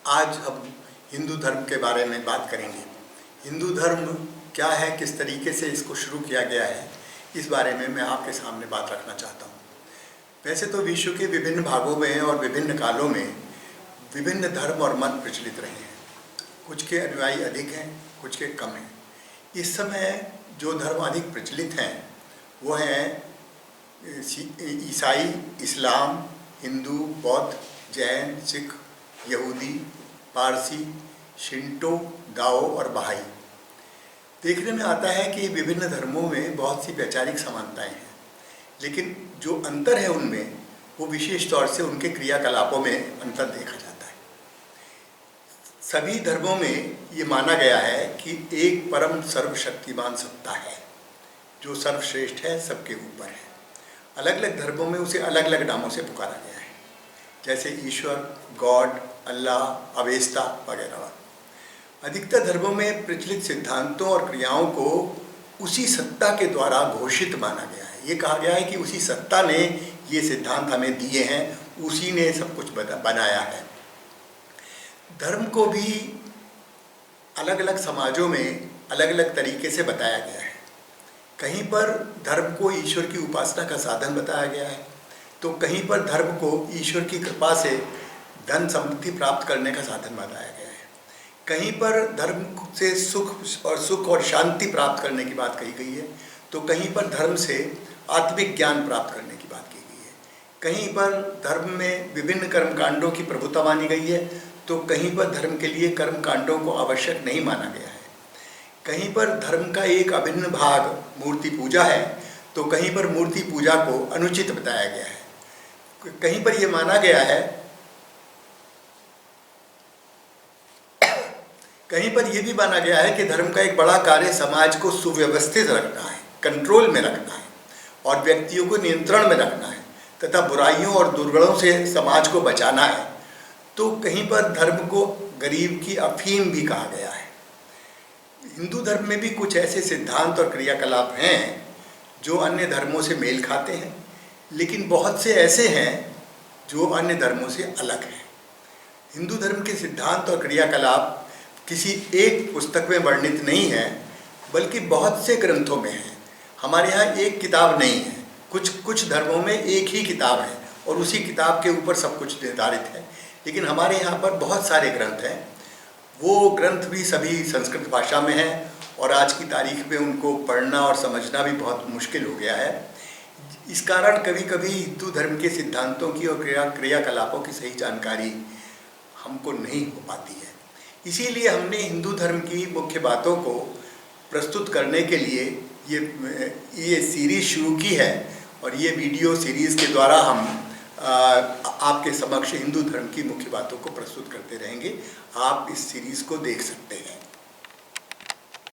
आज हम हिंदू धर्म के बारे में बात करेंगे। हिंदू धर्म क्या है, किस तरीके से इसको शुरू किया गया है, इस बारे में मैं आपके सामने बात रखना चाहता हूँ। वैसे तो विश्व के विभिन्न भागों में और विभिन्न कालों में विभिन्न धर्म और मत प्रचलित रहे हैं। कुछ के अनुयायी अधिक हैं, कुछ के कम हैं। इस समय जो धर्म अधिक प्रचलित हैं वो हैं ईसाई, इस्लाम, हिंदू, बौद्ध, जैन, सिख, यहूदी, पारसी, शिंटो, दाओ और बहाई। देखने में आता है कि विभिन्न धर्मों में बहुत सी वैचारिक समानताएं हैं, लेकिन जो अंतर है उनमें वो विशेष तौर से उनके क्रियाकलापों में अंतर देखा जाता है। सभी धर्मों में ये माना गया है कि एक परम सर्वशक्तिमान सत्ता है जो सर्वश्रेष्ठ है, सबके ऊपर है। अलग अलग धर्मों में उसे अलग अलग नामों से पुकारा गया है, जैसे ईश्वर, गॉड, अल्लाह, अवेस्ता वगैरह। अधिकतर धर्मों में प्रचलित सिद्धांतों और क्रियाओं को उसी सत्ता के द्वारा घोषित माना गया है। ये कहा गया है कि उसी सत्ता ने ये सिद्धांत हमें दिए हैं, उसी ने सब कुछ बनाया है। धर्म को भी अलग अलग समाजों में अलग अलग तरीके से बताया गया है। कहीं पर धर्म को ईश्वर की उपासना का साधन बताया गया है, तो कहीं पर धर्म को ईश्वर की कृपा से धन समृद्धि प्राप्त करने का साधन बताया गया है। कहीं पर धर्म से सुख और शांति प्राप्त करने की बात कही गई है, तो कहीं पर धर्म से आत्मिक ज्ञान प्राप्त करने की बात की गई है। कहीं पर धर्म में विभिन्न कर्मकांडों की प्रभुता मानी गई है, तो कहीं पर धर्म के लिए कर्मकांडों को आवश्यक नहीं माना गया है। कहीं पर धर्म का एक अभिन्न भाग मूर्ति पूजा है, तो कहीं पर मूर्ति पूजा को अनुचित बताया गया है। कहीं पर यह माना गया है, कहीं पर यह भी माना गया है कि धर्म का एक बड़ा कार्य समाज को सुव्यवस्थित रखना है, कंट्रोल में रखना है और व्यक्तियों को नियंत्रण में रखना है तथा बुराइयों और दुर्गुणों से समाज को बचाना है। तो कहीं पर धर्म को गरीब की अफीम भी कहा गया है। हिंदू धर्म में भी कुछ ऐसे सिद्धांत और क्रियाकलाप हैं जो अन्य धर्मों से मेल खाते हैं, लेकिन बहुत से ऐसे हैं जो अन्य धर्मों से अलग हैं। हिंदू धर्म के सिद्धांत और क्रियाकलाप किसी एक पुस्तक में वर्णित नहीं है, बल्कि बहुत से ग्रंथों में हैं। हमारे यहाँ एक किताब नहीं है, कुछ धर्मों में एक ही किताब है और उसी किताब के ऊपर सब कुछ निर्धारित है। लेकिन हमारे यहाँ पर बहुत सारे ग्रंथ हैं। वो ग्रंथ भी सभी संस्कृत भाषा में हैं और आज की तारीख में उनको पढ़ना और समझना भी बहुत मुश्किल हो गया है। इस कारण कभी कभी हिंदू धर्म के सिद्धांतों की और क्रियाकलापों की सही जानकारी हमको नहीं हो पाती है। इसीलिए हमने हिंदू धर्म की मुख्य बातों को प्रस्तुत करने के लिए ये सीरीज़ शुरू की है और ये वीडियो सीरीज़ के द्वारा हम आपके समक्ष हिंदू धर्म की मुख्य बातों को प्रस्तुत करते रहेंगे। आप इस सीरीज़ को देख सकते हैं।